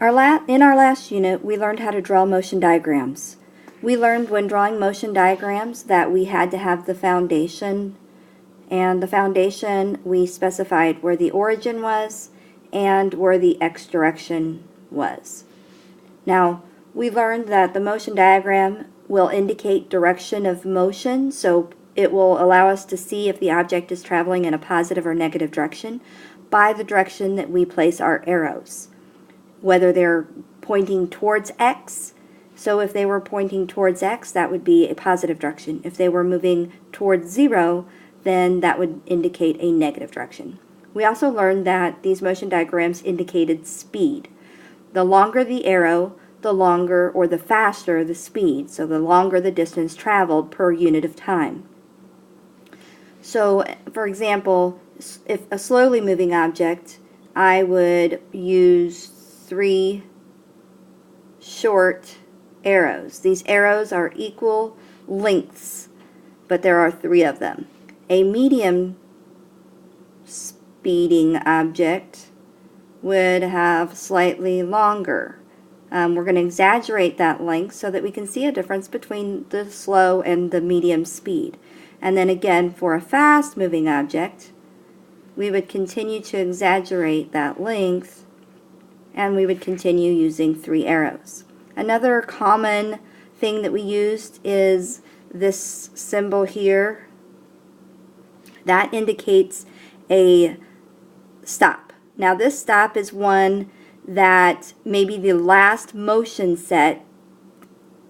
In our last unit, we learned how to draw motion diagrams. We learned when drawing motion diagrams that we had to have the foundation, and the foundation we specified where the origin was and where the x direction was. Now, we learned that the motion diagram will indicate direction of motion, so it will allow us to see if the object is traveling in a positive or negative direction by the direction that we place our arrows. Whether they're pointing towards X, so if they were pointing towards X, that would be a positive direction. If they were moving towards 0, then that would indicate a negative direction. We also learned that these motion diagrams indicated speed. The longer the arrow, the longer or the faster the speed, so the longer the distance traveled per unit of time. So, for example, if a slowly moving object, I would use 3 short arrows. These arrows are equal lengths, but there are 3 of them. A medium speeding object would have slightly longer. We're going to exaggerate that length so that we can see a difference between the slow and the medium speed. And then again, for a fast moving object, we would continue to exaggerate that length, and we would continue using 3 arrows. Another common thing that we used is this symbol here. That indicates a stop. Now this stop is one that maybe the last motion set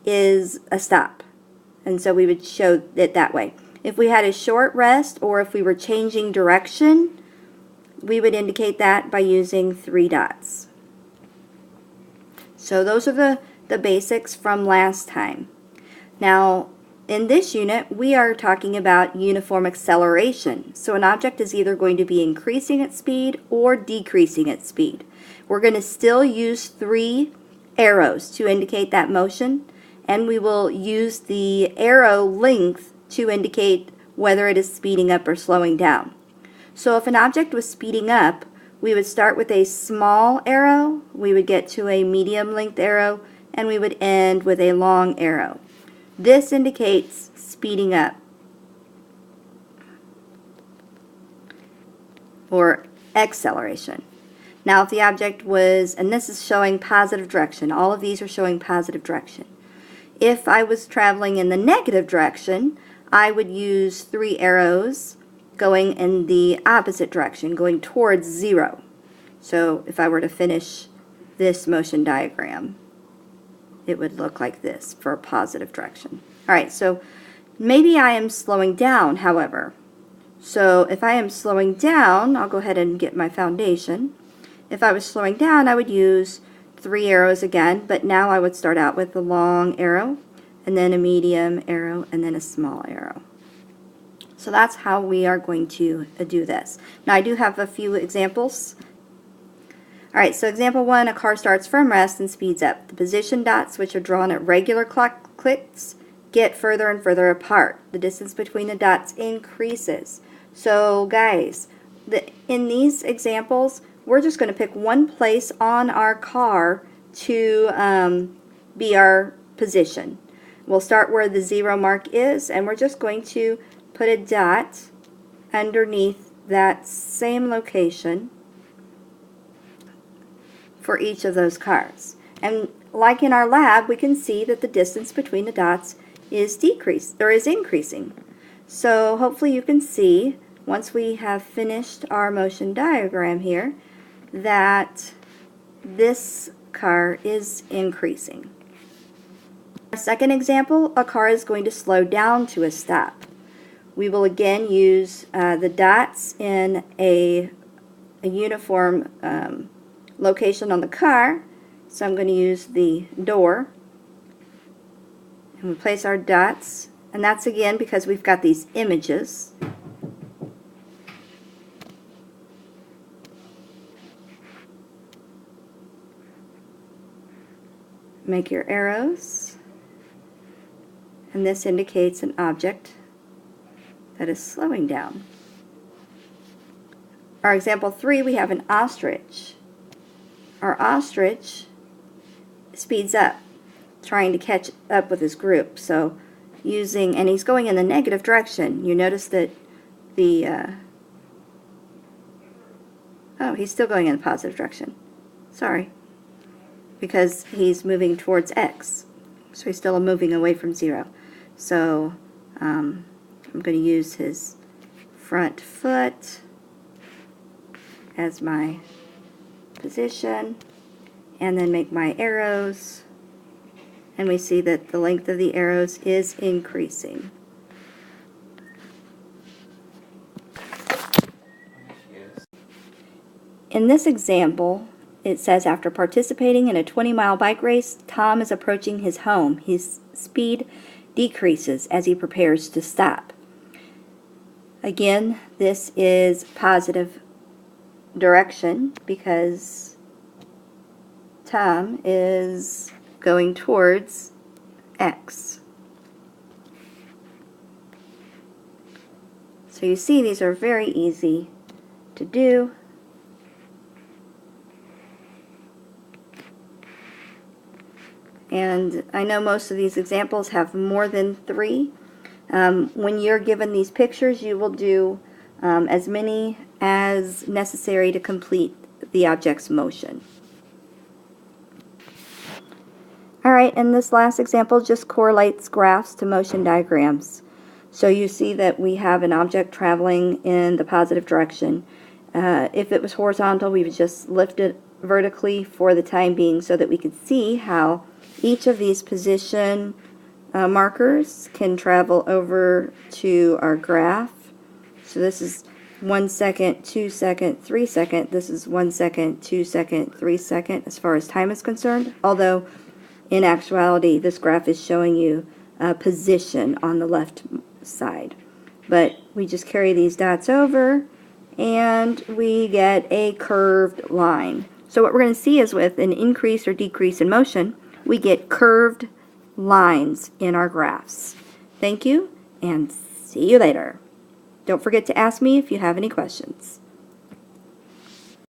is a stop, and so we would show it that way. If we had a short rest or if we were changing direction, we would indicate that by using 3 dots. So those are the basics from last time. Now, in this unit, we are talking about uniform acceleration. So an object is either going to be increasing its speed or decreasing its speed. We're going to still use 3 arrows to indicate that motion, and we will use the arrow length to indicate whether it is speeding up or slowing down. So if an object was speeding up, we would start with a small arrow, we would get to a medium length arrow, and we would end with a long arrow. This indicates speeding up, or acceleration. Now if the object was, and this is showing positive direction, all of these are showing positive direction. If I was traveling in the negative direction, I would use 3 arrows going in the opposite direction, going towards 0. So if I were to finish this motion diagram, it would look like this for a positive direction. Alright, so maybe I am slowing down, however. So if I am slowing down, I'll go ahead and get my foundation. If I was slowing down, I would use 3 arrows again, but now I would start out with a long arrow, and then a medium arrow, and then a small arrow. So that's how we are going to do this. Now I do have a few examples. Alright, so example 1, a car starts from rest and speeds up. The position dots, which are drawn at regular clock clicks, get further and further apart. The distance between the dots increases. So guys, in these examples, we're just going to pick one place on our car to be our position. We'll start where the 0 mark is, and we're just going to put a dot underneath that same location for each of those cars. And like in our lab, we can see that the distance between the dots is increasing. So hopefully you can see, once we have finished our motion diagram here, that this car is increasing. Our second example, a car is going to slow down to a stop. We will again use the dots in a uniform location on the car. So I'm going to use the door, and we place our dots, and that's again because we've got these images. Make your arrows, and this indicates an object that is slowing down. Our example 3, we have an ostrich. Our ostrich speeds up, trying to catch up with his group. So and he's going in the negative direction. You notice that oh, he's still going in the positive direction. Sorry. Because he's moving towards X. So he's still moving away from 0. So I'm going to use his front foot as my position, and then make my arrows, and we see that the length of the arrows is increasing. In this example, it says after participating in a 20-mile bike race, Tom is approaching his home. His speed decreases as he prepares to stop. Again, this is positive direction because Tom is going towards X. So you see these are very easy to do. And I know most of these examples have more than 3. When you're given these pictures, you will do as many as necessary to complete the object's motion. Alright, and this last example just correlates graphs to motion diagrams. So you see that we have an object traveling in the positive direction. If it was horizontal, we would just lift it vertically for the time being so that we could see how each of these position markers can travel over to our graph. So this is 1 second, 2 second, 3 second. This is 1 second, 2 second, 3 second as far as time is concerned. Although in actuality this graph is showing you a position on the left side. But we just carry these dots over and we get a curved line. So what we're going to see is with an increase or decrease in motion, we get curved lines in our graphs. Thank you, and see you later. Don't forget to ask me if you have any questions.